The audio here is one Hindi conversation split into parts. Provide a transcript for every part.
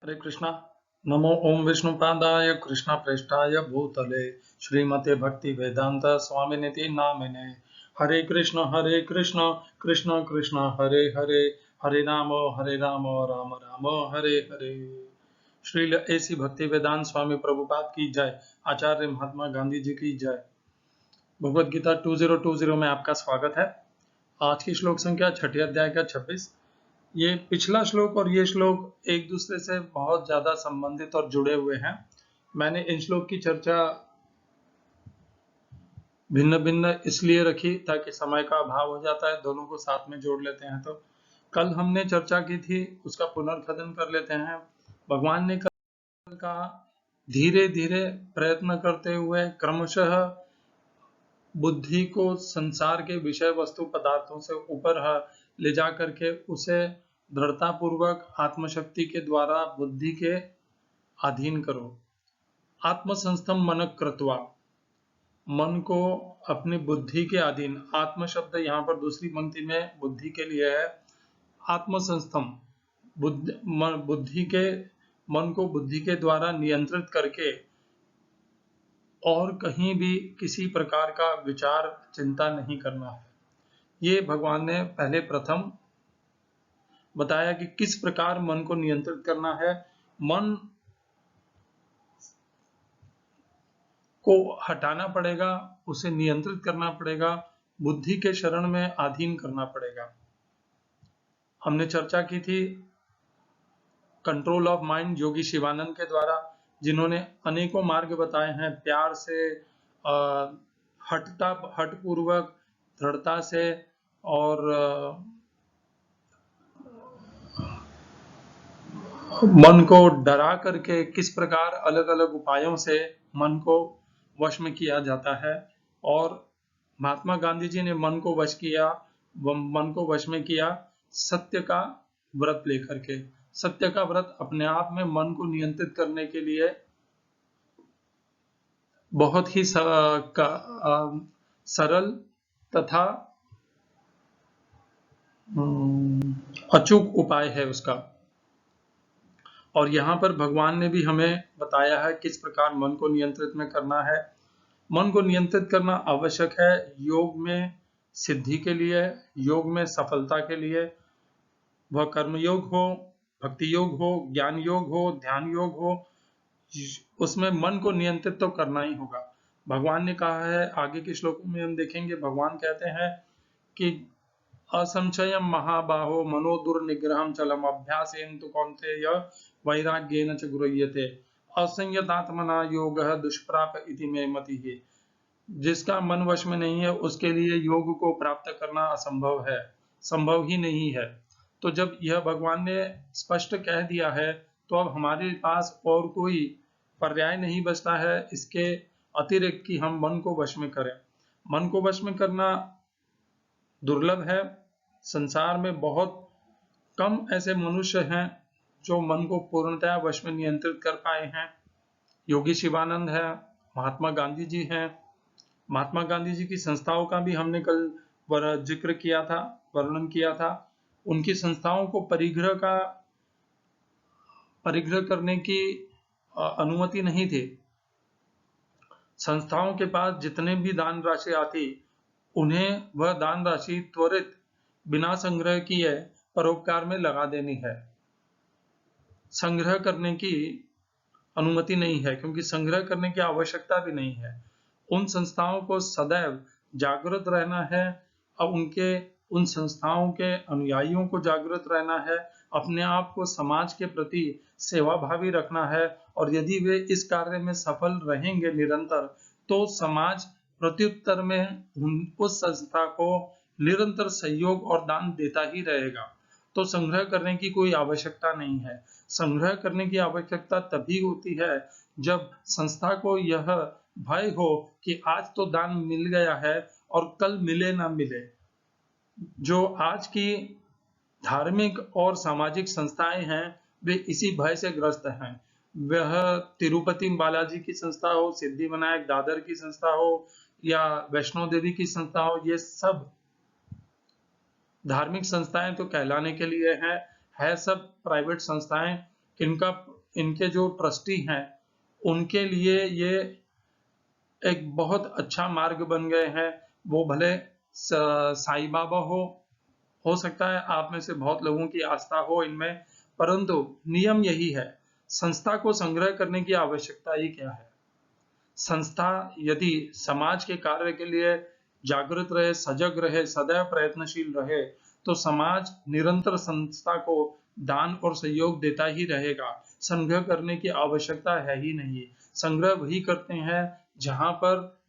हरे कृष्णा। नमो ओम विष्णुपादाय कृष्ण प्रेष्ठाय भूतले श्रीमते भक्ति वेदांत स्वामिनिति नामिने। हरे कृष्ण कृष्ण कृष्ण हरे हरे, हरे राम राम राम हरे हरे। श्रील ऐसी भक्ति वेदांत स्वामी प्रभुपाद की जय। आचार्य महात्मा गांधी जी की जय। भगवद गीता 2020 में आपका स्वागत है। आज की श्लोक संख्या 6 अध्याय का 26। ये पिछला श्लोक और ये श्लोक एक दूसरे से बहुत ज्यादा संबंधित और जुड़े हुए हैं। मैंने इन श्लोक की चर्चा भिन्न भिन्न इसलिए रखी ताकि समय का अभाव हो जाता है, दोनों को साथ में जोड़ लेते हैं। तो कल हमने चर्चा की थी, उसका पुनर्कथन कर लेते हैं। भगवान ने कहा धीरे धीरे प्रयत्न करते हुए क्रमशः बुद्धि को संसार के विषय वस्तु पदार्थों से ऊपर ले जा करके उसे दृढ़ता पूर्वक आत्मशक्ति के द्वारा बुद्धि के अधीन करो। आत्मसंस्थम मन कृत्वा, मन को अपनी बुद्धि के अधीन। आत्म शब्द यहाँ पर दूसरी पंक्ति में बुद्धि के लिए है। आत्मसंस्थम बुद्धि के मन को बुद्धि के द्वारा नियंत्रित करके और कहीं भी किसी प्रकार का विचार चिंता नहीं करना है। ये भगवान ने पहले प्रथम बताया कि किस प्रकार मन को नियंत्रित करना है। मन को हटाना पड़ेगा, उसे नियंत्रित करना पड़ेगा, बुद्धि के शरण में अधीन करना पड़ेगा। हमने चर्चा की थी कंट्रोल ऑफ माइंड योगी शिवानंद के द्वारा, जिन्होंने अनेकों मार्ग बताए हैं। प्यार से, हठपूर्वक, दृढ़ता से और मन को डरा करके किस प्रकार अलग अलग उपायों से मन को वश में किया जाता है। और महात्मा गांधी जी ने मन को वश में किया सत्य का व्रत लेकर के। सत्य का व्रत अपने आप में मन को नियंत्रित करने के लिए बहुत ही सरल तथा अचूक उपाय है उसका। और यहाँ पर भगवान ने भी हमें बताया है किस प्रकार मन को नियंत्रित में करना है। मन को नियंत्रित करना आवश्यक है योग में सिद्धि के लिए, योग में सफलता के लिए। वह कर्म योग हो, भक्ति योग हो, ज्ञान योग हो, ध्यान योग हो, उसमें मन को नियंत्रित तो करना ही होगा। भगवान ने कहा है, आगे के श्लोकों में हम देखेंगे, भगवान कहते हैं कि असंशयम महाबाहो मनो दुर्निग्रहम चलम अभ्यासेन तु कौन्तेय वैराग्येन च गृह्यते असंयतात्मना योगः दुष्प्राप इति मे मतिः। जिसका मन वश में नहीं है उसके लिए योग को प्राप्त करना असंभव है, संभव ही नहीं है। तो जब यह भगवान ने स्पष्ट कह दिया है तो अब हमारे पास और कोई पर्याय नहीं बचता है इसके अतिरिक्त कि हम मन को वश में करें। मन को वश में करना दुर्लभ है। संसार में बहुत कम ऐसे मनुष्य हैं जो मन को पूर्णतया वश में नियंत्रित कर पाए हैं। योगी शिवानंद है, महात्मा गांधी जी हैं। महात्मा गांधी जी की संस्थाओं का भी हमने कल जिक्र किया था, वर्णन किया था। उनकी संस्थाओं को परिग्रह करने की अनुमति नहीं थी। संस्थाओं के पास जितने भी दान राशि आती, उन्हें वह दान राशि त्वरित बिना संग्रह किए परोपकार में लगा देनी है। संग्रह करने की अनुमति नहीं है, क्योंकि संग्रह करने की आवश्यकता भी नहीं है। उन संस्थाओं को सदैव जागृत रहना है। अब उन संस्थाओं के अनुयायियों को जागृत रहना है, अपने आप को समाज के प्रति सेवाभावी रखना है। और यदि वे इस कार्य में सफल रहेंगे निरंतर, तो समाज प्रत्युत्तर में उस संस्था को निरंतर सहयोग और दान देता ही रहेगा। तो संग्रह करने की कोई आवश्यकता नहीं है। संग्रह करने की आवश्यकता तभी होती है जब संस्था को यह भय हो कि आज तो दान मिल गया है और कल मिले ना मिले। जो आज की धार्मिक और सामाजिक संस्थाएं हैं वे इसी भय से ग्रस्त हैं। वह तिरुपति बालाजी की संस्था हो, सिद्धि विनायक दादर की संस्था हो या वैष्णो देवी की संस्था हो, ये सब धार्मिक संस्थाएं तो कहलाने के लिए है सब प्राइवेट संस्थाएं। इनका इनके जो ट्रस्टी हैं उनके लिए ये एक बहुत अच्छा मार्ग बन गए हैं। वो भले साईं बाबा हो सकता है आप में से बहुत लोगों की आस्था हो इनमें, परंतु नियम यही है, संस्था को संग्रह करने की आवश्यकता ही क्या है। संस्था यदि समाज के कार्य के लिए जागृत रहे, सजग रहे, सदैव प्रयत्नशील रहे, तो समाज निरंतर संस्था को दान और सहयोग देता ही रहेगा। संग्रह करने की आवश्यकता है ही नहीं। संग्रह वही करते हैं जहां पर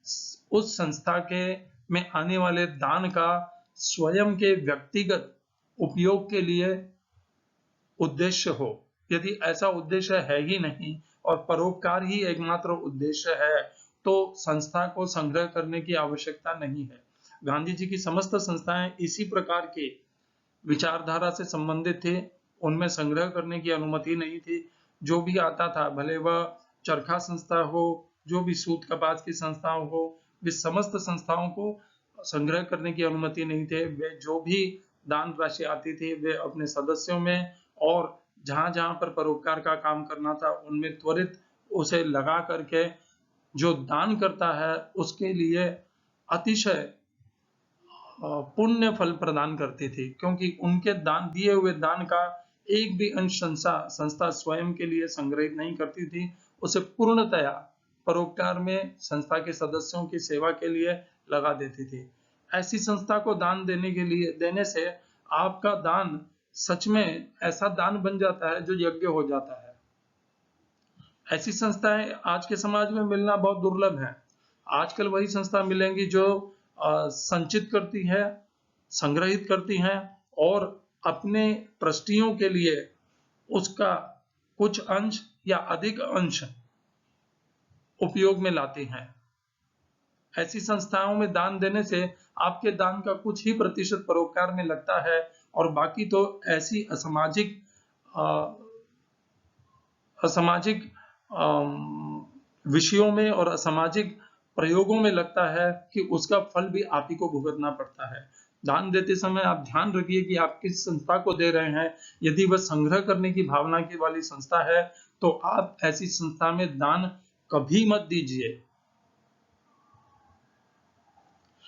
उस संस्था के में आने वाले दान का स्वयं के व्यक्तिगत उपयोग के लिए उद्देश्य हो। यदि ऐसा उद्देश्य है ही नहीं और परोपकार ही एकमात्र उद्देश्य है, तो संस्था को संग्रह करने की आवश्यकता नहीं है। गांधी जी की समस्त संस्थाएं इसी प्रकार के विचारधारा से संबंधित थे, उनमें संग्रह करने की अनुमति नहीं थी। जो भी आता था, भले वह चरखा संस्था हो, जो भी सूत कपास की संस्थाओं हो, वे समस्त संस्थाओं को संग्रह करने की अनुमति नहीं थे। वे जो भी दान राशि आती थी, वे अपने सदस्यों में और जहां जहां पर परोपकार का काम करना था उनमें त्वरित उसे लगा करके जो दान करता है उसके लिए अतिशय पुण्य फल प्रदान करती थी, क्योंकि उनके दान दिए हुए दान का एक भी अंश संस्था स्वयं के लिए संग्रहित नहीं करती थी। उसे पूर्णतया परोपकार में संस्था के सदस्यों की सेवा के लिए लगा देती थी। ऐसी संस्था को दान देने से आपका दान सच में ऐसा दान बन जाता है जो यज्ञ हो जाता है। ऐसी संस्थाएं आज के समाज में मिलना बहुत दुर्लभ है। आजकल वही संस्था मिलेंगी जो संचित करती है, संग्रहित करती हैं और अपने ट्रस्टियों के लिए उसका कुछ अंश या अधिक अंश उपयोग में लाती हैं। ऐसी संस्थाओं में दान देने से आपके दान का कुछ ही प्रतिशत परोपकार में लगता है और बाकी तो ऐसी असामाजिक विषयों में और असामाजिक प्रयोगों में लगता है कि उसका फल भी आप ही को भुगतना पड़ता है। दान देते समय आप ध्यान रखिए कि आप किस संस्था को दे रहे हैं। यदि वह संग्रह करने की भावना की वाली संस्था है तो आप ऐसी संस्था में दान कभी मत दीजिए।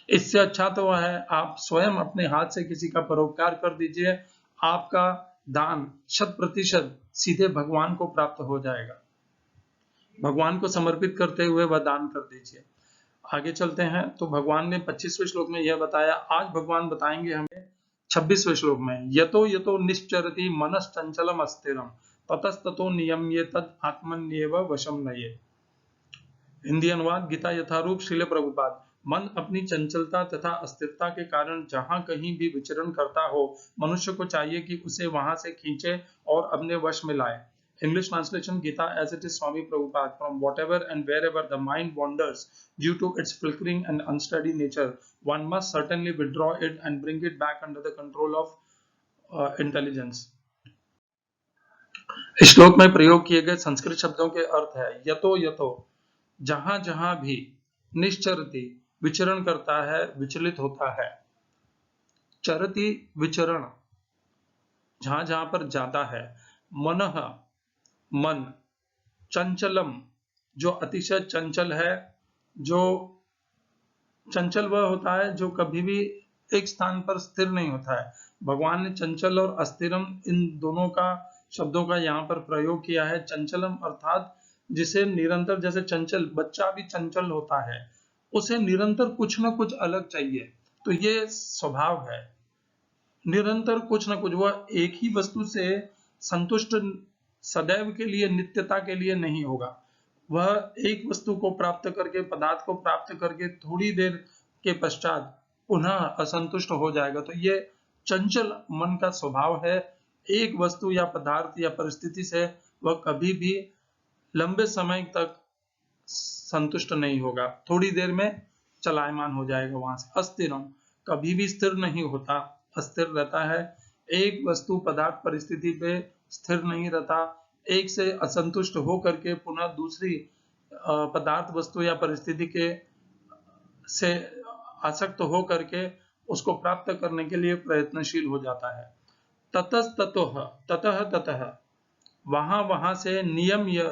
इससे अच्छा तो वह है आप स्वयं अपने हाथ से किसी का परोपकार कर दीजिए। आपका दान 100% सीधे भगवान को प्राप्त हो जाएगा। भगवान को समर्पित करते हुए वह दान कर दीजिए। आगे चलते हैं तो भगवान ने 25वें श्लोक में यह बताया। आज भगवान बताएंगे हमें 26वें श्लोक में, यतो यतो निश्चरति मनश्चंचलम अस्थिरम ततस्ततो नियम्येतद् आत्मन्येव वशम नये। हिंदी अनुवाद गीता यथारूप श्रील प्रभुपाद। मन अपनी चंचलता तथा अस्थिरता के कारण जहां कहीं भी विचरण करता हो, मनुष्य को चाहिए कि उसे वहां से खींचे और अपने वश में लाए। English translation Gita as it is Swami Prabhupada. From whatever and wherever the mind wanders due to its flickering and unsteady nature, one must certainly withdraw it and bring it back under the control of intelligence. इस श्लोक में प्रयोग किए गए संस्कृत शब्दों के अर्थ है यतो यतो, जहां जहां भी, निश्चरति विचरण करता है, विचलित होता है, चरति विचरण जहां जहां पर जाता है, मनः मन, चंचलम जो अतिशय चंचल है, जो चंचल वह होता है जो कभी भी एक स्थान पर स्थिर नहीं होता है। भगवान ने चंचल और अस्थिरम इन दोनों का शब्दों का यहाँ पर प्रयोग किया है। चंचलम अर्थात जिसे निरंतर, जैसे चंचल बच्चा भी चंचल होता है, उसे निरंतर कुछ ना कुछ अलग चाहिए, तो ये स्वभाव है। निरंतर कुछ ना कुछ, वह एक ही वस्तु से संतुष्ट सदैव के लिए, नित्यता के लिए नहीं होगा। वह एक वस्तु को प्राप्त करके, पदार्थ को प्राप्त करके थोड़ी देर के पश्चात पुनः असंतुष्ट हो जाएगा। तो ये चंचल मन का स्वभाव है। एक वस्तु या पदार्थ या परिस्थिति से वह कभी भी लंबे समय तक संतुष्ट नहीं होगा, थोड़ी देर में चलायमान हो जाएगा वहां से। अस्थिरम कभी भी स्थिर नहीं होता, अस्थिर रहता है। एक वस्तु पदार्थ परिस्थिति पे स्थिर नहीं रहता, एक से असंतुष्ट हो करके पुनः दूसरी पदार्थ वस्तु या परिस्थिति के से आसक्त हो करके उसको प्राप्त करने के लिए प्रयत्नशील हो जाता है। ततस्ततः, ततः ततः वहां वहां से नियम्य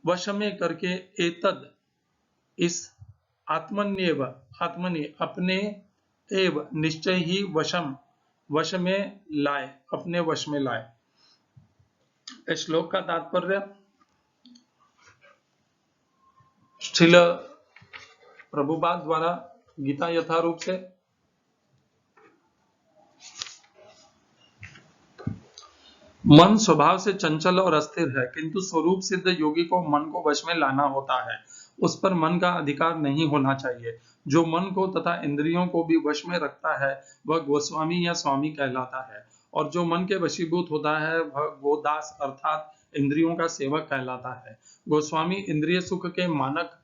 वश में करके एतद इस आत्मन्येव आत्मनि अपने एव निश्चय ही वश में लाए, अपने वश में लाए। इस श्लोक का तात्पर्य श्रील प्रभुपाद द्वारा गीता यथारूप से मन स्वभाव से चंचल और अस्थिर है, किंतु स्वरूप सिद्ध योगी को मन को वश में लाना होता है। उस पर मन का अधिकार नहीं होना चाहिए। जो मन को तथा इंद्रियों को भी वश में रखता है वह गोस्वामी या स्वामी कहलाता है, और जो मन के वशीभूत होता है वह गोदास अर्थात इंद्रियों का सेवक कहलाता है। गोस्वामी इंद्रिय सुख के मानक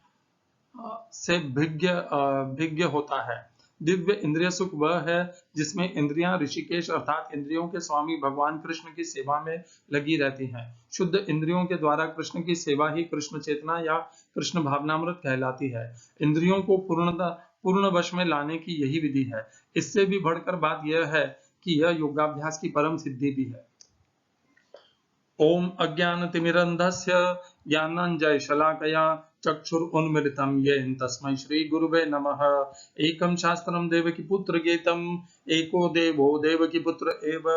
से भिज्ञ होता है। दिव्य इंद्रिय सुख वह है जिसमें इंद्रियां ऋषिकेश अर्थात इंद्रियों के स्वामी भगवान कृष्ण की सेवा में लगी रहती हैं। शुद्ध इंद्रियों के द्वारा कृष्ण की सेवा ही कृष्ण चेतना या कृष्ण भावनामृत कहलाती है। इंद्रियों को पूर्ण वश में लाने की यही विधि है। इससे भी बढ़कर बात यह है कि यह योगाभ्यास की परम सिद्धि भी है। ओम अज्ञानतिमिरन्धस्य ज्ञानाञ्जनशलाकया चक्षुरुन्मीलितं येन तस्मै श्रीगुरुवे नमः। एकं शास्त्रं देवकीपुत्रगीतम् एको देवो देवकीपुत्र एव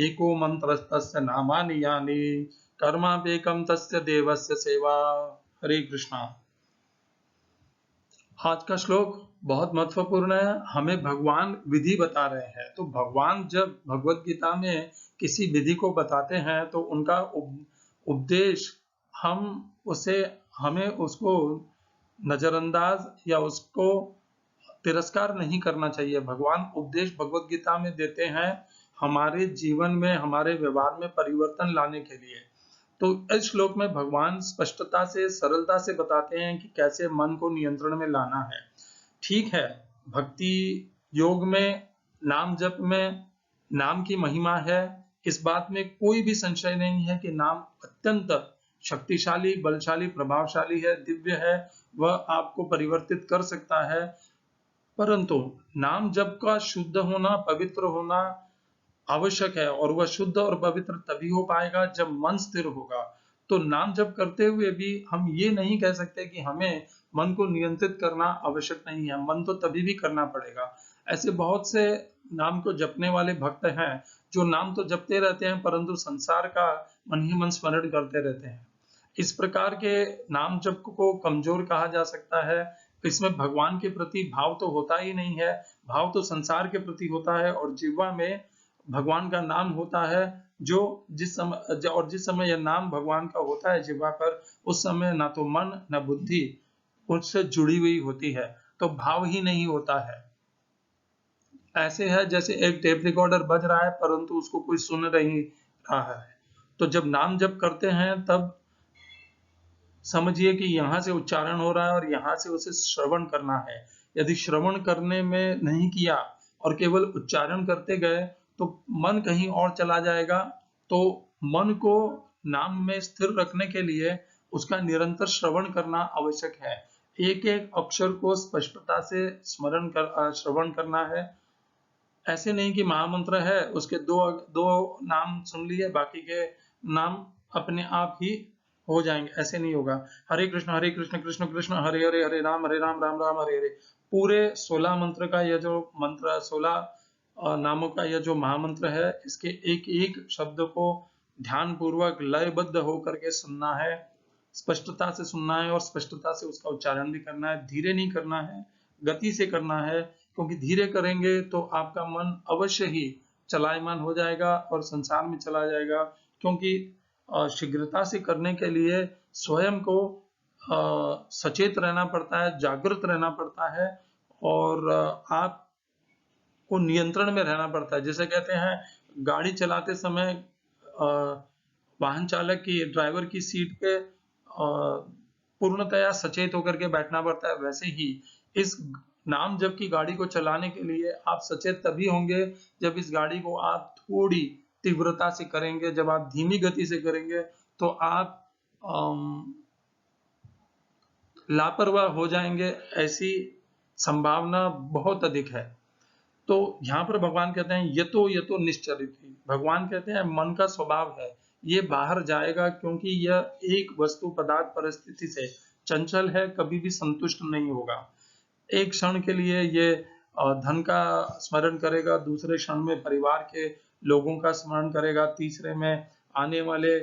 एको मन्त्रस्तस्य नामानि यानि कर्माप्येकं तस्य देवस्य सेवा। हरे कृष्णा। आज का श्लोक बहुत महत्वपूर्ण है। हमें भगवान विधि बता रहे हैं। तो भगवान जब भगवत गीता में किसी विधि को बताते हैं तो उनका उपदेश हमें उसको नजरअंदाज या उसको तिरस्कार नहीं करना चाहिए। भगवान उपदेश भगवत गीता में देते हैं हमारे जीवन में, हमारे व्यवहार में परिवर्तन लाने के लिए। तो इस श्लोक में भगवान स्पष्टता से, सरलता से बताते हैं कि कैसे मन को नियंत्रण में लाना है। ठीक है, भक्ति योग में, नाम जप में नाम की महिमा है, इस बात में कोई भी संशय नहीं है कि नाम अत्यंत शक्तिशाली, बलशाली, प्रभावशाली है, दिव्य है, वह आपको परिवर्तित कर सकता है। परंतु नाम जप का शुद्ध होना, पवित्र होना आवश्यक है, और वह शुद्ध और पवित्र तभी हो पाएगा जब मन स्थिर होगा। तो नाम जप करते हुए भी हम ये नहीं कह सकते कि हमें मन को नियंत्रित करना आवश्यक नहीं है। मन तो तभी भी करना पड़ेगा। ऐसे बहुत से नाम को जपने वाले भक्त हैं जो नाम तो जपते रहते हैं परंतु संसार का मन ही मन स्मरण करते रहते हैं। इस प्रकार के नाम जप को कमजोर कहा जा सकता है। इसमें भगवान के प्रति भाव तो होता ही नहीं है, भाव तो संसार के प्रति होता है, और जिह्वा में भगवान का नाम होता है। जिस समय यह नाम भगवान का होता है जिह्वा पर, उस समय ना तो मन ना बुद्धि उससे जुड़ी हुई होती है, तो भाव ही नहीं होता है। ऐसे है जैसे एक टेप रिकॉर्डर बज रहा है परंतु उसको कोई सुन नहीं रहा है। तो जब नाम जप करते हैं तब समझिए कि यहाँ से उच्चारण हो रहा है और यहाँ से उसे श्रवण करना है। यदि श्रवण करने में नहीं किया और केवल उच्चारण करते गए तो मन कहीं और चला जाएगा। तो मन को नाम में स्थिर रखने के लिए उसका निरंतर श्रवण करना आवश्यक है। एक एक अक्षर को स्पष्टता से श्रवण करना है। ऐसे नहीं कि महामंत्र है उसके दो नाम सुन लिए, बाकी के नाम अपने आप ही हो जाएंगे, ऐसे नहीं होगा। हरे कृष्ण कृष्ण कृष्ण हरे हरे, हरे राम राम राम हरे हरे। पूरे 16 मंत्र का यह जो मंत्र, 16 नामों का यह जो महामंत्र है, इसके एक एक शब्द को ध्यान पूर्वक लयबद्ध होकर के सुनना है, स्पष्टता से सुनना है और स्पष्टता से उसका उच्चारण भी करना है। धीरे नहीं करना है, गति से करना है, क्योंकि धीरे करेंगे तो आपका मन अवश्य ही चलायमान हो जाएगा और संसार में चला जाएगा। क्योंकि शीघ्रता से करने के लिए स्वयं को सचेत रहना पड़ता है, जागृत रहना पड़ता है, और आपको नियंत्रण में रहना पड़ता है। जैसे कहते हैं गाड़ी चलाते समय वाहन चालक की, ड्राइवर की सीट पे पूर्णतया सचेत होकर के बैठना पड़ता है, वैसे ही इस नाम जप की गाड़ी को चलाने के लिए आप सचेत तभी होंगे जब इस गाड़ी को आप थोड़ी तीव्रता से करेंगे। जब आप धीमी गति से करेंगे तो आप लापरवाह हो जाएंगे, ऐसी संभावना बहुत अधिक है। तो यहाँ पर भगवान कहते हैं यतो यतो निश्चरित, भगवान कहते हैं मन का स्वभाव है, ये बाहर जाएगा क्योंकि यह एक वस्तु पदार्थ परिस्थिति से चंचल है, कभी भी संतुष्ट नहीं होगा। एक क्षण के लिए ये धन का स्मरण करेगा, दूसरे क्षण में परिवार के लोगों का स्मरण करेगा, तीसरे में आने वाले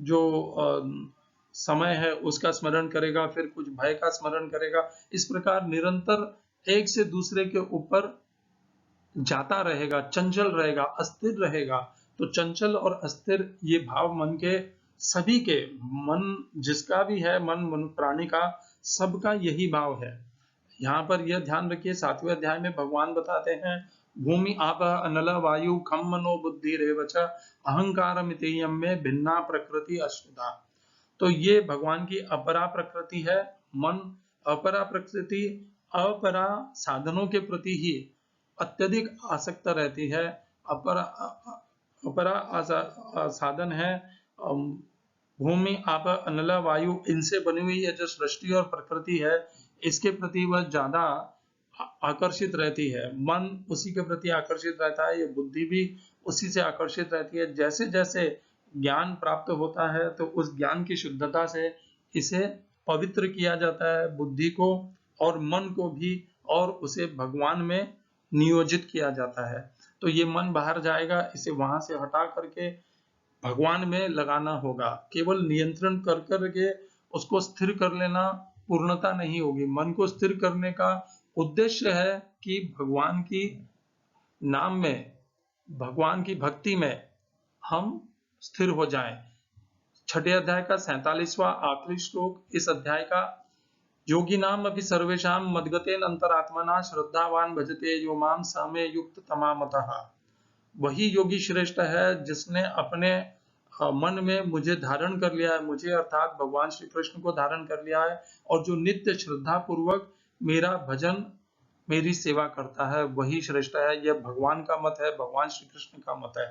जो समय है उसका स्मरण करेगा, फिर कुछ भय का स्मरण करेगा। इस प्रकार निरंतर एक से दूसरे के ऊपर जाता रहेगा, चंचल रहेगा, अस्थिर रहेगा। तो चंचल और अस्थिर ये भाव मन के सभी के, मन जिसका भी है, मन प्राणी का सबका यही भाव है। यहाँ पर यह ध्यान रखिए, 7वें अध्याय में भगवान बताते हैं भूमि आप अनल वायु खम मनो बुद्धि रेवच अहंकार मितेयम में भिन्ना प्रकृति अश्रुता। तो ये भगवान की अपरा प्रकृति है मन। अपरा प्रकृति अपरा साधनों के प्रति ही अत्यधिक आसक्त रहती है। अपरा साधन है भूमि आप अनल वायु, इनसे बनी हुई है जो सृष्टि और प्रकृति है, इसके प्रति वह ज्यादा आकर्षित रहती है। मन उसी के प्रति आकर्षित रहता है, ये बुद्धि भी उसी से आकर्षित रहती है। जैसे जैसे ज्ञान प्राप्त होता है तो उस ज्ञान की शुद्धता से इसे पवित्र किया जाता है, बुद्धि को और मन को भी, और उसे भगवान में नियोजित किया जाता है। तो ये मन बाहर जाएगा, इसे वहां से हटा करके भगवान में लगाना होगा। केवल नियंत्रण कर करके उसको स्थिर कर लेना पूर्णता नहीं होगी। मन को स्थिर करने का उद्देश्य है कि भगवान की नाम में, भगवान की भक्ति में हम स्थिर हो जाएं। 6ठे अध्याय का 47वां आखिरी श्लोक इस अध्याय का, योगी नाम अभी सर्वेशाम मदगतेन अंतरात्मना श्रद्धावान भजते यो माम सामे युक्त तमामतः। वही योगी श्रेष्ठ है जिसने अपने मन में मुझे धारण कर लिया है, मुझे अर्थात भगवान श्री कृष्ण को धारण कर लिया है, और जो नित्य श्रद्धा पूर्वक मेरा भजन, मेरी सेवा करता है, वही श्रेष्ठ है। यह भगवान का मत है, भगवान श्री कृष्ण का मत है।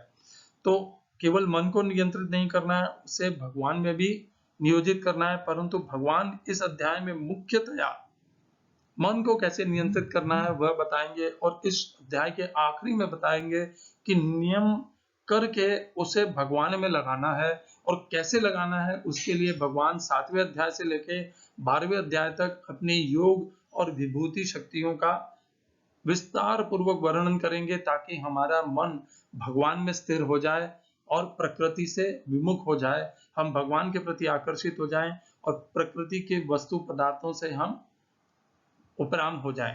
तो केवल मन को नियंत्रित नहीं करना है, उसे भगवान में भी नियोजित करना है। परंतु भगवान इस अध्याय में मुख्यतया मन को कैसे नियंत्रित करना है वह बताएंगे, और इस अध्याय के आखिरी में बताएंगे कि नियम करके उसे भगवान में लगाना है, और कैसे लगाना है उसके लिए भगवान 7वें अध्याय से लेके 12वें अध्याय तक अपनी योग और विभूति शक्तियों का विस्तार पूर्वक वर्णन करेंगे, ताकि हमारा मन भगवान में स्थिर हो जाए और प्रकृति से विमुख हो जाए, हम भगवान के प्रति आकर्षित हो जाएं और प्रकृति के वस्तु पदार्थों से हम उपराम हो जाएं।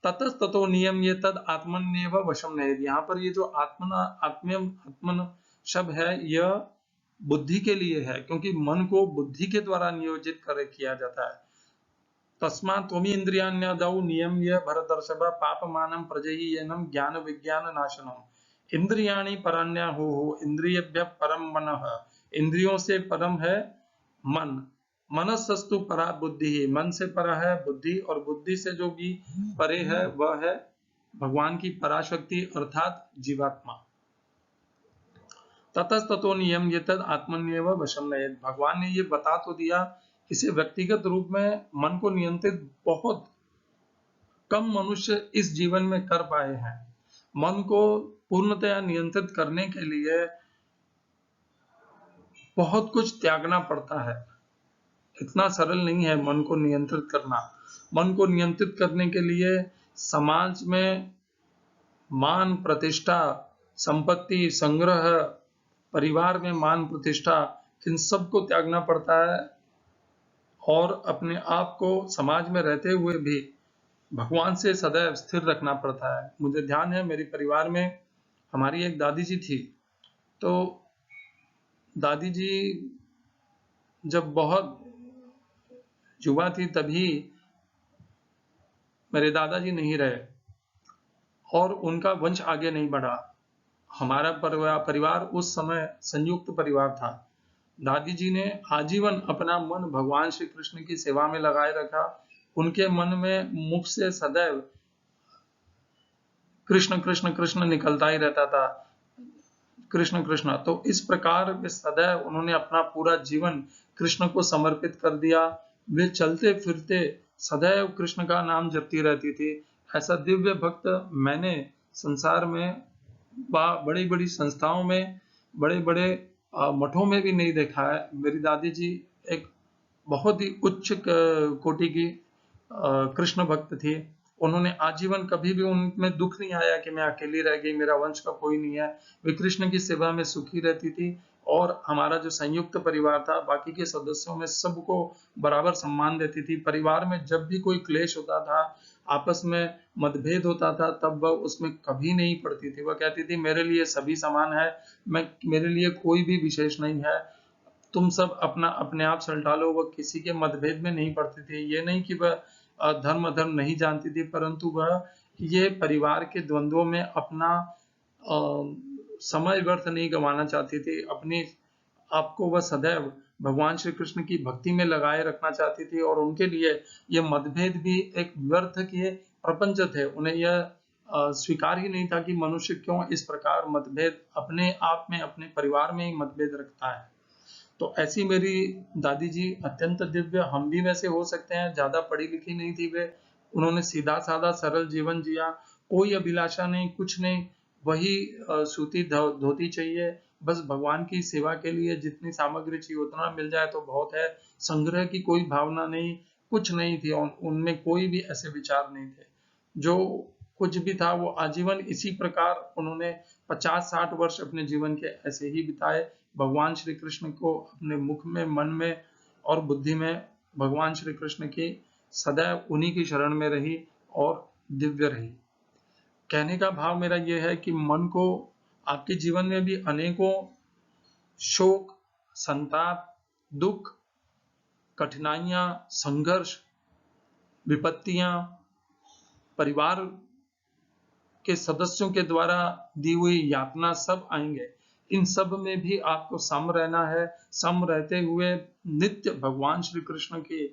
ततस्ततो नियम ये तद आत्मन्येव वशम नयेत्। यहाँ पर ये जो आत्मन शब्द है यह बुद्धि के लिए है, क्योंकि मन को बुद्धि के द्वारा नियोजित किया जाता है। तस्मात् त्वमि इंद्रियाण्यदौ नियम ये भरतर्षभ पापमानं प्रजहीयनं ज्ञान विज्ञान नाशनम। इंद्रियाणि पराण्याहुः इंद्रियेभ्यः परम मनः। इंद्रियों से परम है मन। मनसस्तु परा बुद्धि, मन से परा है बुद्धि, और बुद्धि से जो भी परे है वह है भगवान की पराशक्ति अर्थात जीवात्मा। ततस्ततो नियम ये तद आत्मन्येव वशम नयेत्। भगवान ने ये बता तो दिया, इसे व्यक्तिगत रूप में मन को नियंत्रित बहुत कम मनुष्य इस जीवन में कर पाए हैं। मन को पूर्णतया नियंत्रित करने के लिए बहुत कुछ त्यागना पड़ता है, इतना सरल नहीं है मन को नियंत्रित करना। मन को नियंत्रित करने के लिए समाज में मान प्रतिष्ठा, संपत्ति संग्रह, परिवार में मान प्रतिष्ठा, इन सब को त्यागना पड़ता है, और अपने आप को समाज में रहते हुए भी भगवान से सदैव स्थिर रखना पड़ता है। मुझे ध्यान है मेरे परिवार में हमारी एक दादी जी थी, तो दादी जी जब बहुत युवा थी तभी मेरे दादाजी नहीं रहे और उनका वंश आगे नहीं बढ़ा। हमारा परिवार उस समय संयुक्त परिवार था। दादी जी ने आजीवन अपना मन भगवान श्री कृष्ण की सेवा में लगाए रखा। उनके मन में मुख से सदैव कृष्ण कृष्ण कृष्ण निकलता ही रहता था, कृष्ण कृष्ण। तो इस प्रकार वे सदैव उन्होंने अपना पूरा जीवन कृष्ण को समर्पित कर दिया। वे चलते फिरते सदैव कृष्ण का नाम जपती रहती थी। ऐसा दिव्य भक्त मैंने संसार में बड़ी बड़ी संस्थाओं में, बड़े बड़े मठों में भी नहीं देखा है। मेरी दादी जी एक बहुत ही उच्च कोटि की कृष्ण भक्त थी। उन्होंने आजीवन कभी भी उनमें दुख नहीं आया कि मैं अकेली रह गई, मेरा वंश का कोई नहीं है। वे कृष्ण की सेवा में सुखी रहती थी और हमारा जो संयुक्त परिवार था, बाकी के सदस्यों में सबको बराबर सम्मान देती थी। परिवार में जब भी कोई क्लेश होता था, आपस में मतभेद होता था, तब वह उसमें कभी नहीं पड़ती थी। वह कहती थी मेरे लिए सभी समान है, मेरे लिए कोई भी विशेष नहीं है, तुम सब अपना अपने आप सल्टा लो। वह किसी के मतभेद में नहीं पड़ती थी। ये नहीं कि वह धर्म अधर्म नहीं जानती थी, परंतु वह ये परिवार के द्वंद्वों में अपना समय व्यर्थ नहीं गंवाना चाहती थी। अपनी आपको वह सदैव भगवान श्री कृष्ण की भक्ति में लगाए रखना चाहती थी और उनके लिए ये मतभेद भी एक व्यर्थ के प्रपंच थे। उन्हें यह स्वीकार ही नहीं था कि मनुष्य क्यों इस प्रकार मतभेद अपने आप में, अपने परिवार में ही मतभेद रखता है। तो ऐसी मेरी दादी जी अत्यंत दिव्य। हम भी वैसे हो सकते हैं, ज्यादा पढ़ी लिखी नहीं थी वे। उन्होंने सीधा साधा सरल जीवन जिया, कोई अभिलाषा नहीं, कुछ नहीं। वही सूती धोती चाहिए, बस भगवान की सेवा के लिए जितनी सामग्री चाहिए उतना मिल जाए तो बहुत है। संग्रह की कोई भावना नहीं, कुछ नहीं थी। उनमें कोई भी ऐसे विचार नहीं थे। जो कुछ भी था वो आजीवन इसी प्रकार उन्होंने 50-60 वर्ष अपने जीवन के ऐसे ही बिताए। भगवान श्री कृष्ण को अपने मुख में, मन में और बुद्धि में भगवान श्री कृष्ण की सदैव उन्हीं की शरण में रही और दिव्य रही। कहने का भाव मेरा यह है कि मन को आपके जीवन में भी अनेकों शोक, संताप, दुख, कठिनाइयां, संघर्ष, विपत्तियां, परिवार के सदस्यों के द्वारा दी हुई यातना सब आएंगे। इन सब में भी आपको सम रहना है। सम रहते हुए नित्य भगवान श्री कृष्ण की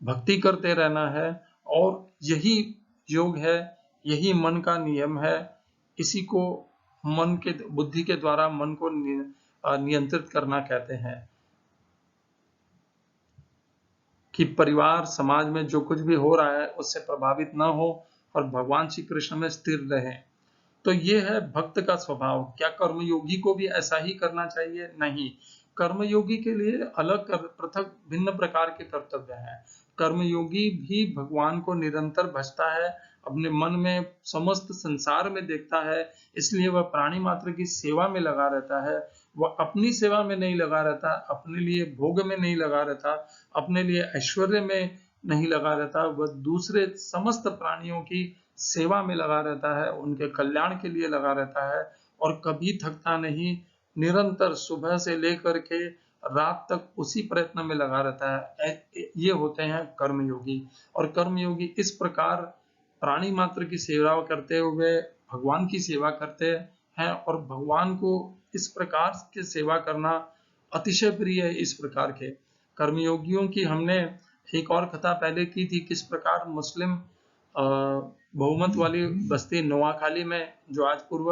भक्ति करते रहना है और यही योग है, यही मन का नियम है। इसी को मन के, बुद्धि के द्वारा मन को नियंत्रित करना कहते हैं कि परिवार समाज में जो कुछ भी हो रहा है उससे प्रभावित न हो और भगवान श्री कृष्ण में स्थिर रहे। तो ये है भक्त का स्वभाव। क्या कर्मयोगी को भी ऐसा ही करना चाहिए? नहीं। कर्मयोगी के लिए अलग पृथक भिन्न प्रकार के कर्तव्य हैं। कर्मयोगी भी भगवान को निरंतर भजता है, अपने मन में समस्त संसार में देखता है, इसलिए वह प्राणी मात्र की सेवा में लगा रहता है। वह अपनी सेवा में नहीं लगा रहता, अपने लिए भोग में नहीं लगा रहता, अपने लिए ऐश्वर्य में नहीं लगा रहता। वह दूसरे समस्त प्राणियों की सेवा में लगा रहता है, उनके कल्याण के लिए लगा रहता है और कभी थकता नहीं। निरंतर सुबह से लेकर के रात तक उसी प्रयत्न में लगा रहता है। ये होते हैं कर्मयोगी। और कर्मयोगी इस प्रकार प्राणी मात्र की सेवा करते हुए भगवान की सेवा करते हैं और भगवान को इस प्रकार की सेवा करना अतिशय प्रिय है। इस प्रकार के कर्मयोगियों की हमने एक और कथा पहले की थी, किस प्रकार मुस्लिम बहुमत वाली बस्ती नोआखाली में, जो आज पूर्व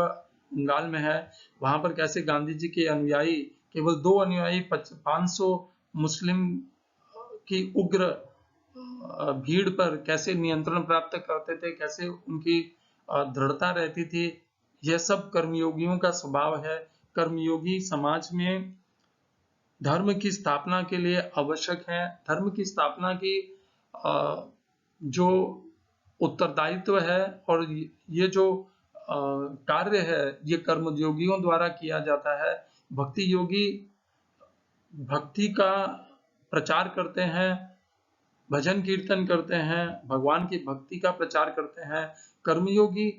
बंगाल में है, वहां पर कैसे गांधी जी के अनुयायी, केवल 2 अनुयायी 500 मुस्लिम की उग्र भीड़ पर कैसे नियंत्रण प्राप्त करते थे, कैसे उनकी दृढ़ता रहती थी। यह सब कर्मयोगियों का स्वभाव है। कर्मयोगी समाज में धर्म की स्थापना के लिए आवश्यक है। धर्म की स्थापना की जो उत्तरदायित्व है और ये जो कार्य है, ये कर्मयोगियों द्वारा किया जाता है। भक्ति योगी भक्ति का प्रचार करते हैं, भजन कीर्तन करते हैं, भगवान की भक्ति का प्रचार करते हैं। कर्मयोगी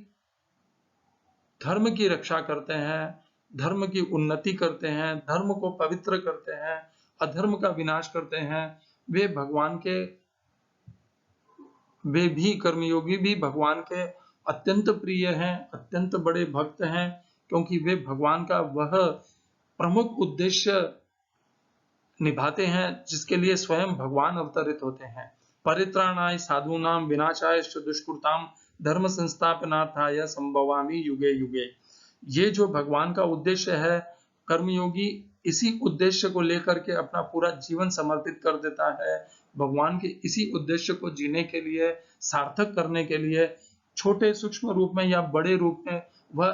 धर्म की रक्षा करते हैं, धर्म की उन्नति करते हैं, धर्म को पवित्र करते हैं, अधर्म का विनाश करते हैं। वे भगवान के, वे भी कर्मयोगी भी भगवान के अत्यंत प्रिय हैं, अत्यंत बड़े भक्त हैं, क्योंकि वे भगवान का वह प्रमुख उद्देश्य निभाते हैं जिसके लिए स्वयं भगवान अवतरित होते हैं। परित्राणाय साधूनां विनाशाय दुष्कृताम धर्म संस्थापनार्थाय संभवामि युगे युगे। ये जो भगवान का उद्देश्य है, कर्मयोगी इसी उद्देश्य को लेकर के अपना पूरा जीवन समर्पित कर देता है। भगवान के इसी उद्देश्य को जीने के लिए, सार्थक करने के लिए, छोटे सूक्ष्म रूप में या बड़े रूप में वह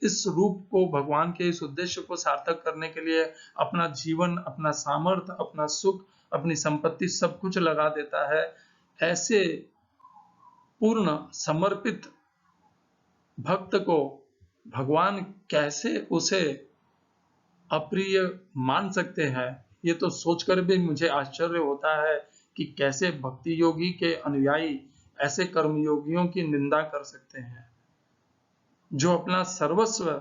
इस रूप को, भगवान के इस उद्देश्य को सार्थक करने के लिए अपना जीवन, अपना सामर्थ्य, अपना सुख, अपनी संपत्ति सब कुछ लगा देता है, ऐसे पूर्ण समर्पित भक्त को भगवान कैसे उसे अप्रिय मान सकते हैं? ये तो सोचकर भी मुझे आश्चर्य होता है कि कैसे भक्ति योगी के अनुयायी ऐसे कर्मयोगियों की निंदा कर सकते हैं, जो अपना सर्वस्व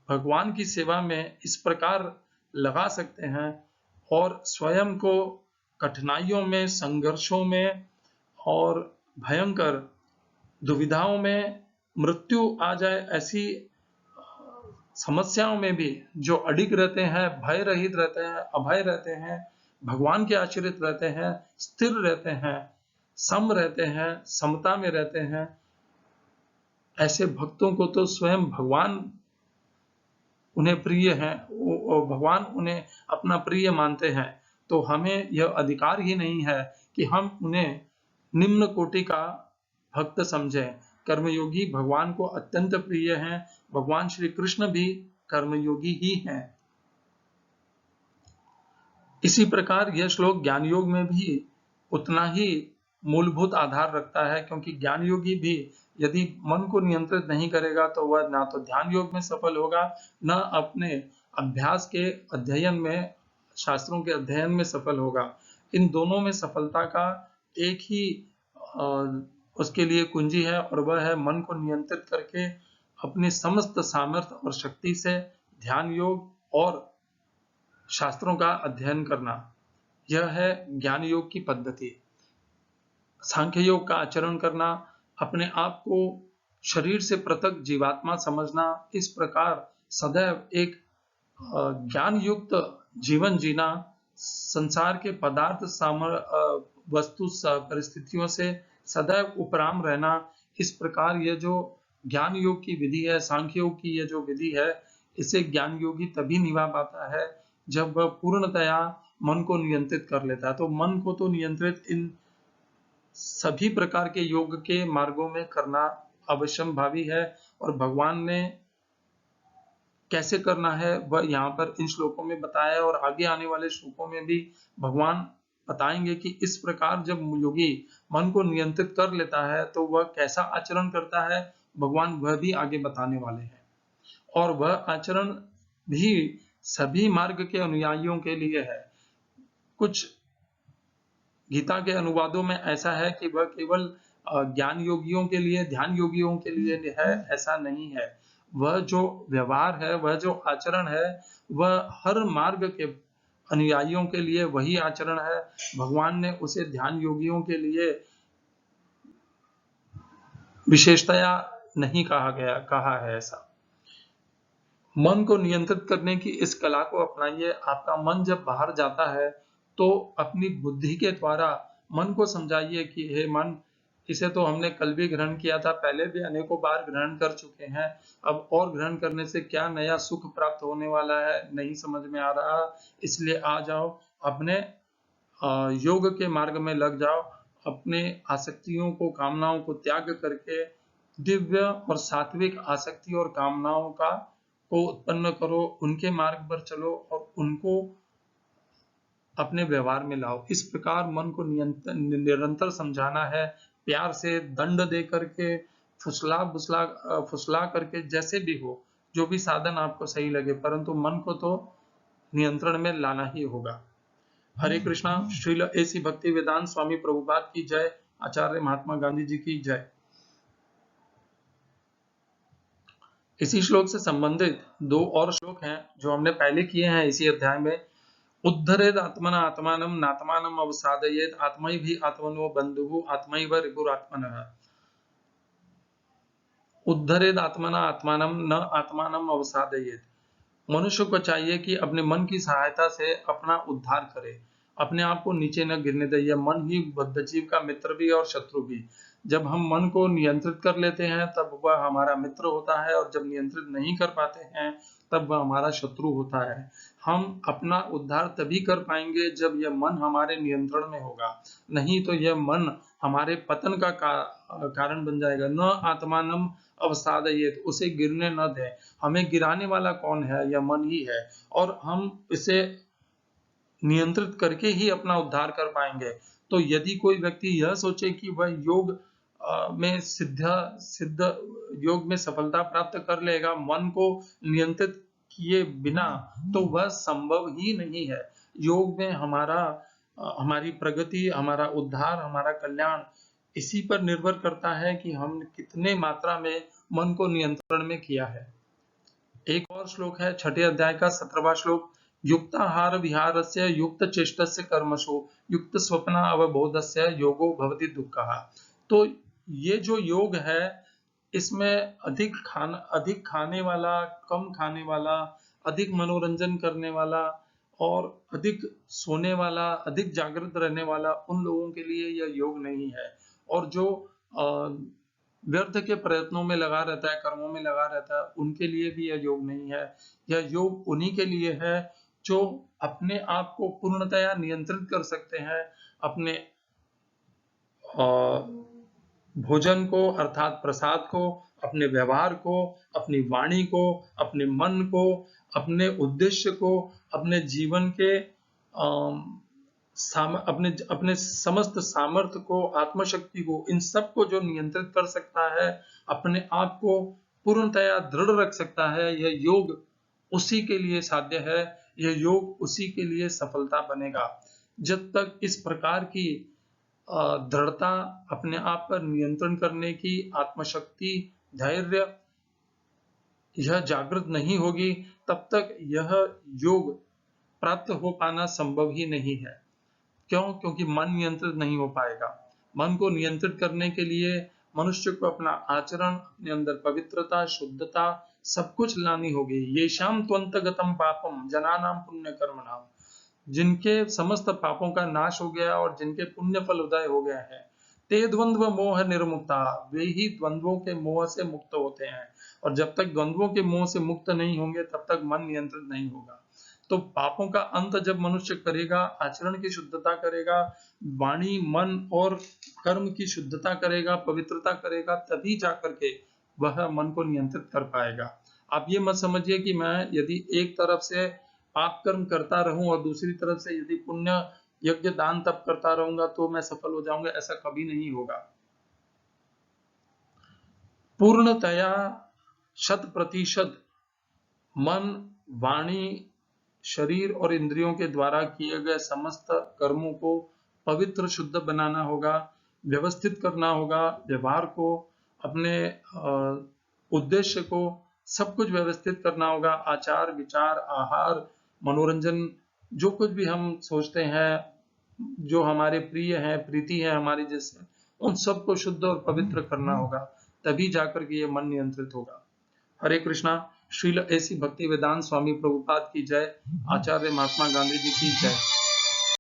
भगवान की सेवा में इस प्रकार लगा सकते हैं और स्वयं को कठिनाइयों में, संघर्षों में और भयंकर दुविधाओं में, मृत्यु आ जाए ऐसी समस्याओं में भी जो अडिग रहते हैं, भय रहित रहते हैं, अभय रहते हैं, भगवान के आश्रित रहते हैं, स्थिर रहते हैं, सम रहते हैं, समता में रहते हैं, ऐसे भक्तों को तो स्वयं भगवान उन्हें प्रिय हैं, भगवान उन्हें अपना प्रिय मानते हैं। तो हमें यह अधिकार ही नहीं है कि हम उन्हें निम्न कोटि का भक्त समझें। कर्मयोगी भगवान को अत्यंत प्रिय हैं। भगवान श्री कृष्ण भी कर्मयोगी ही हैं। इसी प्रकार यह श्लोक ज्ञान योग में भी उतना ही मूलभूत आधार रखता है, क्योंकि ज्ञान योगी भी यदि मन को नियंत्रित नहीं करेगा तो वह ना तो ध्यान योग में सफल होगा, न अपने अभ्यास के अध्ययन में, शास्त्रों के अध्ययन में सफल होगा। इन दोनों में सफलता का एक ही उसके लिए कुंजी है, और वह है मन को नियंत्रित करके अपनी समस्त सामर्थ्य और शक्ति से ध्यान योग और शास्त्रों का अध्ययन करना। यह है ज्ञान योग की पद्धति। सांख्य योग का आचरण करना, अपने आप को शरीर से पृथक जीवात्मा समझना, इस प्रकार सदैव एक ज्ञान युक्त जीवन जीना, संसार के पदार्थ, वस्तु, परिस्थितियों से सदैव उपराम रहना, इस प्रकार यह जो ज्ञान योग की विधि है, सांख्य योग की यह जो विधि है, इसे ज्ञान योगी तभी निभा पाता है जब वह पूर्णतया मन को नियंत्रित कर लेता है। तो मन को तो नियंत्रित इन सभी प्रकार के योग के मार्गों में करना अवश्यंभावी है, और भगवान ने कैसे करना है वह यहाँ पर इन श्लोकों में बताया है, और आगे आने वाले श्लोकों में भी भगवान बताएंगे कि इस प्रकार जब योगी मन को नियंत्रित कर लेता है तो वह कैसा आचरण करता है, भगवान वह भी आगे बताने वाले हैं। और वह आचरण भी सभी मार्ग के अनुयायियों के लिए है। कुछ गीता के अनुवादों में ऐसा है कि वह केवल ज्ञान योगियों के लिए, ध्यान योगियों के लिए है, ऐसा नहीं है। वह जो व्यवहार है, वह जो आचरण है, वह हर मार्ग के अनुयायियों के लिए वही आचरण है। भगवान ने उसे ध्यान योगियों के लिए विशेषतया नहीं कहा है ऐसा। मन को नियंत्रित करने की इस कला को अपनाइए। आपका मन जब बाहर जाता है तो अपनी बुद्धि के द्वारा मन को समझाइए कि हे मन, इसे तो हमने कल भी ग्रहण किया था, पहले भी अनेकों बार ग्रहण कर चुके हैं, अब और ग्रहण करने से क्या नया सुख प्राप्त होने वाला है, नहीं समझ में आ रहा, इसलिए आ जाओ, अपने योग के मार्ग में लग जाओ, अपने आसक्तियों को, कामनाओं को त्याग करके दिव्य और सात्विक आसक्ति और कामनाओं को उत्पन्न करो, उनके मार्ग पर चलो और उनको अपने व्यवहार में लाओ। इस प्रकार मन को निरंतर समझाना है, प्यार से, दंड दे करके, फुसला करके, जैसे भी हो, जो भी साधन आपको सही लगे, परंतु मन को तो नियंत्रण में लाना ही होगा। हरे कृष्णा। श्रील ऐसी भक्ति वेदांत स्वामी प्रभुपाद की जय। आचार्य महात्मा गांधी जी की जय। इसी श्लोक से संबंधित दो और श्लोक हैं जो हमने पहले किए हैं इसी अध्याय में। उद्धरेद आत्मना आत्मानम नात्मानम अवसादयेत आत्मैहि आत्मनो बंधुः आत्मैव रिपुरात्मनः। उद्धरेद आत्मना आत्मानम न आत्मानम अवसादयेत। मनुष्य को चाहिए कि अपने मन की सहायता से अपना उद्धार करे, अपने आप को नीचे न गिरने दे। यह मन ही बद्धजीव का मित्र भी और शत्रु भी। जब हम मन को नियंत्रित कर लेते हैं तब वह हमारा मित्र होता है, और जब नियंत्रित नहीं कर पाते हैं तब वह हमारा शत्रु होता है। हम अपना उद्धार तभी कर पाएंगे जब यह मन हमारे नियंत्रण में होगा, नहीं तो यह मन हमारे पतन का कारण बन जाएगा। न आत्मानम अवसादयेत, उसे गिरने न दें। हमें गिराने वाला कौन है? यह मन ही है, और हम इसे नियंत्रित करके ही अपना उद्धार कर पाएंगे। तो यदि कोई व्यक्ति यह सोचे कि वह योग में सिद्ध योग में सफलता प्राप्त कर लेगा मन को नियंत्रित किए बिना, तो वह संभव ही नहीं है। योग में हमारी प्रगति, हमारा उद्धार, हमारा कल्याण इसी पर निर्भर करता है कि हम कितने मात्रा में मन को नियंत्रण में किया है। एक और श्लोक है 6ठे अध्याय का 17वां श्लोक, युक्ताहार विहारस्य युक्त चेष्टस्य कर्मसु युक्त स्वप्न अवबोधस्य योगो भवति दुःखः। तो ये जो योग है, इसमें अधिक खाने वाला, कम खाने वाला, अधिक मनोरंजन करने वाला और अधिक सोने वाला, अधिक जागृत रहने वाला, उन लोगों के लिए यह योग नहीं है। और जो व्यर्थ के प्रयत्नों में लगा रहता है, कर्मों में लगा रहता है, उनके लिए भी यह योग नहीं है। यह योग उन्हीं के लिए है जो अपने आप को पूर्णतया नियंत्रित कर सकते हैं, अपने भोजन को अर्थात प्रसाद को, अपने व्यवहार को, अपनी वाणी को, अपने मन को, अपने उद्देश्य को, अपने जीवन के अपने समस्त सामर्थ्य को, आत्मशक्ति को, इन सब को जो नियंत्रित कर सकता है, अपने आप को पूर्णतया दृढ़ रख सकता है, यह योग उसी के लिए साध्य है, यह योग उसी के लिए सफलता बनेगा। जब तक इस प्रकार की दृढ़ता, अपने आप पर नियंत्रण करने की आत्मशक्ति, धैर्य, यह जागृत नहीं होगी, तब तक यह योग प्राप्त हो पाना संभव ही नहीं है। क्यों? क्योंकि मन नियंत्रित नहीं हो पाएगा। मन को नियंत्रित करने के लिए मनुष्य को अपना आचरण, अपने अंदर पवित्रता, शुद्धता सब कुछ लानी होगी। येषां त्वन्तगतं पापम जनानां पुण्य कर्मणाम, जिनके समस्त पापों का नाश हो गया और जिनके पुण्य फल उदय हो गए हैं, ते द्वंद्व मोह निर्मुक्ता, वे ही द्वंद्वों के मोह से मुक्त होते हैं। और जब तक द्वंद्वों के मोह से मुक्त नहीं होंगे, तब तक मन नियंत्रित नहीं होगा। तो पापों का अंत जब मनुष्य करेगा, आचरण की शुद्धता करेगा, वाणी, मन और कर्म की शुद्धता करेगा, पवित्रता करेगा, तभी जाकर के वह मन को नियंत्रित कर पाएगा। आप ये मत समझिए कि मैं यदि एक तरफ से पाप कर्म करता रहूं और दूसरी तरफ से यदि पुण्य यज्ञ दान तप करता रहूंगा तो मैं सफल हो जाऊंगा, ऐसा कभी नहीं होगा। पूर्णतया 100% मन, वाणी, शरीर और इंद्रियों के द्वारा किए गए समस्त कर्मों को पवित्र शुद्ध बनाना होगा, व्यवस्थित करना होगा, व्यवहार को, अपने उद्देश्य को, सब कुछ व्यवस्थित करना होगा। आचार विचार, आहार, मनोरंजन, जो कुछ भी हम सोचते हैं, जो हमारे प्रिय है, प्रीति है हमारी, जैसे उन सबको शुद्ध और पवित्र करना होगा, तभी जाकर के ये मन नियंत्रित होगा। हरे कृष्णा। श्रील ऐसी भक्ति वेदांत स्वामी प्रभुपाद की जय। आचार्य महात्मा गांधी जी की जय।